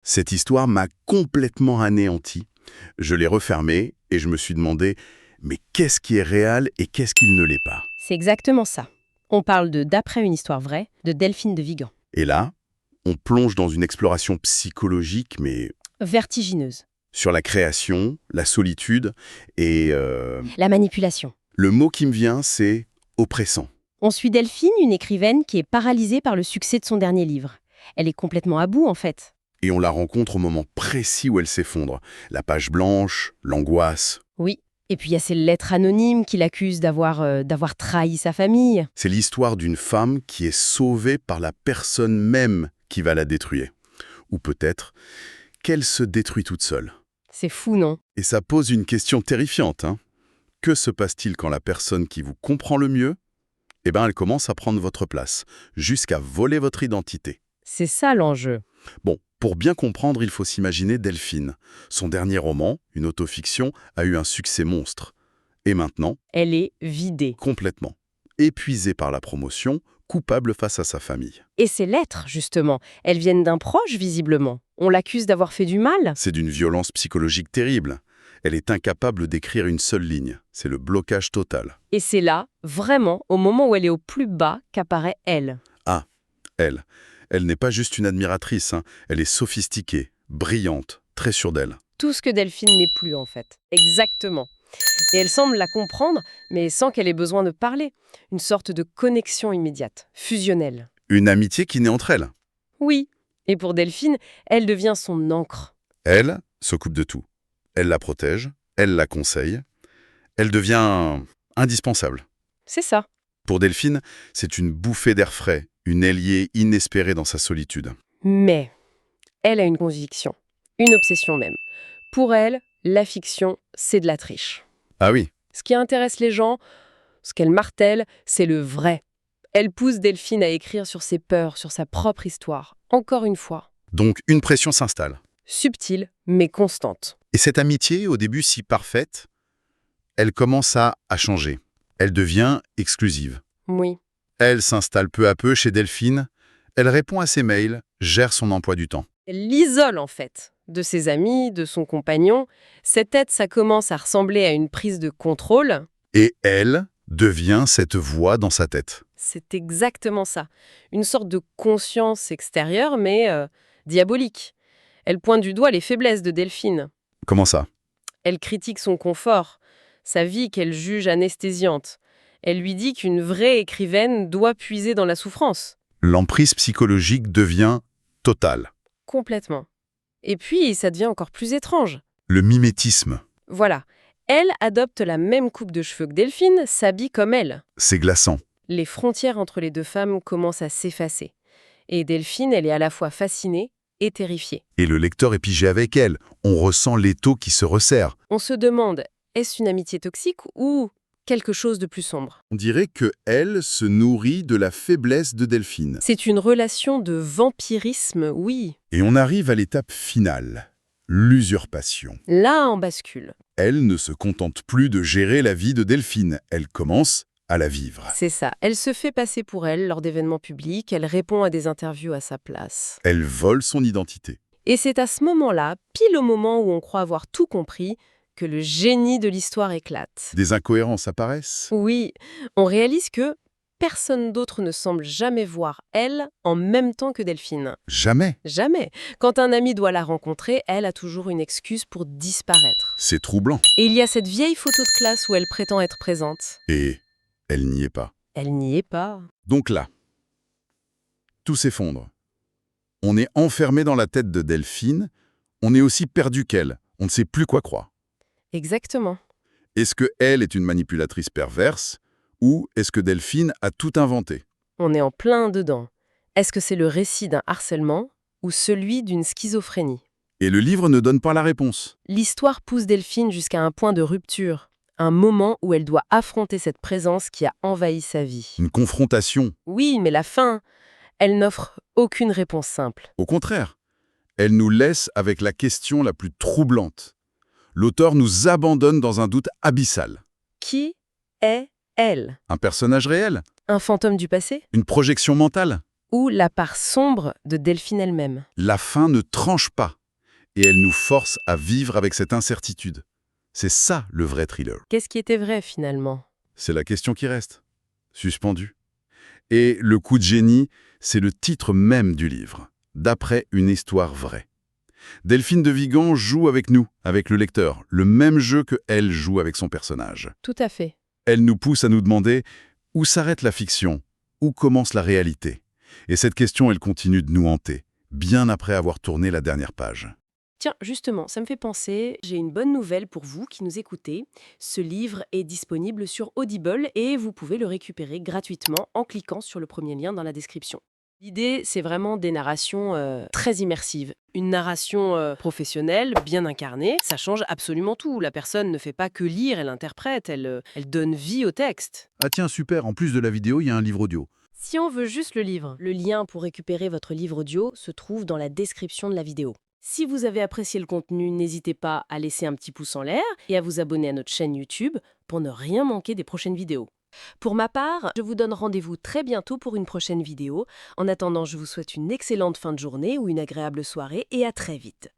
Cette histoire m'a complètement anéanti. Je l'ai refermée et je me suis demandé, mais qu'est-ce qui est réel et qu'est-ce qui ne l'est pas? C'est exactement ça. On parle de D'après une histoire vraie, de Delphine de Vigan. Et là, on plonge dans une exploration psychologique, mais Vertigineuse. sur la création, la solitude et La manipulation. le mot qui me vient, c'est oppressant. On suit Delphine, une écrivaine qui est paralysée par le succès de son dernier livre. Elle est complètement à bout, en fait. Et on la rencontre au moment précis où elle s'effondre. La page blanche, l'angoisse. Oui. Et puis il y a ces lettres anonymes qui l'accusent d'avoir trahi sa famille. C'est l'histoire d'une femme qui est sauvée par la personne même qui va la détruire. Ou peut-être qu'elle se détruit toute seule. C'est fou, non? Et ça pose une question terrifiante, hein. Que se passe-t-il quand la personne qui vous comprend le mieux, elle commence à prendre votre place, jusqu'à voler votre identité? C'est ça l'enjeu. Bon, pour bien comprendre, il faut s'imaginer Delphine. Son dernier roman, une autofiction, a eu un succès monstre. Et maintenant, Elle est vidée. complètement. Épuisée par la promotion, coupable face à sa famille. Et ces lettres, justement, elles viennent d'un proche, visiblement. On l'accuse d'avoir fait du mal. C'est d'une violence psychologique terrible. Elle est incapable d'écrire une seule ligne. C'est le blocage total. Et c'est là, vraiment, au moment où elle est au plus bas, qu'apparaît elle. Ah, elle. Elle n'est pas juste une admiratrice, hein. Elle est sophistiquée, brillante, très sûre d'elle. Tout ce que Delphine n'est plus, en fait. Exactement. Et elle semble la comprendre, mais sans qu'elle ait besoin de parler. Une sorte de connexion immédiate, fusionnelle. Une amitié qui naît entre elles. Oui. Et pour Delphine, elle devient son encre. Elle s'occupe de tout. Elle la protège, elle la conseille. Elle devient indispensable. C'est ça. Pour Delphine, c'est une bouffée d'air frais, une alliée inespérée dans sa solitude. Mais elle a une conviction, une obsession même. Pour elle, la fiction, c'est de la triche. Ah oui, Ce qui intéresse les gens, ce qu'elle martèle, c'est le vrai. Elle pousse Delphine à écrire sur ses peurs, sur sa propre histoire. Encore une fois. donc une pression s'installe. Subtile, mais constante. Et cette amitié, au début si parfaite, elle commence à changer. Elle devient exclusive. Oui. Elle s'installe peu à peu chez Delphine. Elle répond à ses mails, gère son emploi du temps. Elle l'isole, en fait, de ses amis, de son compagnon. Cette aide, ça commence à ressembler à une prise de contrôle. Et elle devient cette voix dans sa tête. C'est exactement ça. Une sorte de conscience extérieure, mais diabolique. Elle pointe du doigt les faiblesses de Delphine. Comment ça? Elle critique son confort, sa vie qu'elle juge anesthésiante. Elle lui dit qu'une vraie écrivaine doit puiser dans la souffrance. L'emprise psychologique devient totale. Complètement. Et puis, ça devient encore plus étrange. Le mimétisme, Voilà. Elle adopte la même coupe de cheveux que Delphine, s'habille comme elle. c'est glaçant. Les frontières entre les deux femmes commencent à s'effacer. Et Delphine, elle est à la fois fascinée et terrifiée. Et le lecteur est pigé avec elle. On ressent l'étau qui se resserre. On se demande, est-ce une amitié toxique ou quelque chose de plus sombre? On dirait que elle se nourrit de la faiblesse de Delphine. C'est une relation de vampirisme, oui. Et on arrive à l'étape finale, l'usurpation. Là, on bascule. Elle ne se contente plus de gérer la vie de Delphine. Elle commence à la vivre. C'est ça. Elle se fait passer pour elle lors d'événements publics, elle répond à des interviews à sa place. Elle vole son identité. Et c'est à ce moment-là, pile au moment où on croit avoir tout compris, que le génie de l'histoire éclate. Des incohérences apparaissent. Oui, on réalise que personne d'autre ne semble jamais voir elle en même temps que Delphine. Jamais. Jamais. Quand un ami doit la rencontrer, elle a toujours une excuse pour disparaître. C'est troublant. Et il y a cette vieille photo de classe où elle prétend être présente. Et elle n'y est pas. Elle n'y est pas. Donc là, tout s'effondre. On est enfermé dans la tête de Delphine. On est aussi perdu qu'elle. On ne sait plus quoi croire. Exactement. Est-ce que elle est une manipulatrice perverse ou est-ce que Delphine a tout inventé? On est en plein dedans. Est-ce que c'est le récit d'un harcèlement ou celui d'une schizophrénie? Et le livre ne donne pas la réponse. L'histoire pousse Delphine jusqu'à un point de rupture, un moment où elle doit affronter cette présence qui a envahi sa vie. Une confrontation. Oui, mais la fin, elle n'offre aucune réponse simple. Au contraire, elle nous laisse avec la question la plus troublante. L'auteur nous abandonne dans un doute abyssal. Qui est elle? Un personnage réel? Un fantôme du passé? Une projection mentale? Ou la part sombre de Delphine elle-même. La fin ne tranche pas, et elle nous force à vivre avec cette incertitude. C'est ça le vrai thriller. Qu'est-ce qui était vrai finalement? C'est la question qui reste, suspendue. Et le coup de génie, c'est le titre même du livre, d'après une histoire vraie. Delphine de Vigan joue avec nous, avec le lecteur, le même jeu que elle joue avec son personnage. Tout à fait. Elle nous pousse à nous demander où s'arrête la fiction, où commence la réalité. Et cette question, elle continue de nous hanter, bien après avoir tourné la dernière page. Tiens, justement, ça me fait penser, j'ai une bonne nouvelle pour vous qui nous écoutez. Ce livre est disponible sur Audible et vous pouvez le récupérer gratuitement en cliquant sur le premier lien dans la description. L'idée, c'est vraiment des narrations très immersives. Une narration professionnelle, bien incarnée, ça change absolument tout. La personne ne fait pas que lire, elle interprète, elle donne vie au texte. Ah tiens, super, en plus de la vidéo, il y a un livre audio. Si on veut juste le livre, le lien pour récupérer votre livre audio se trouve dans la description de la vidéo. Si vous avez apprécié le contenu, n'hésitez pas à laisser un petit pouce en l'air et à vous abonner à notre chaîne YouTube pour ne rien manquer des prochaines vidéos. Pour ma part, je vous donne rendez-vous très bientôt pour une prochaine vidéo. En attendant, je vous souhaite une excellente fin de journée ou une agréable soirée et à très vite.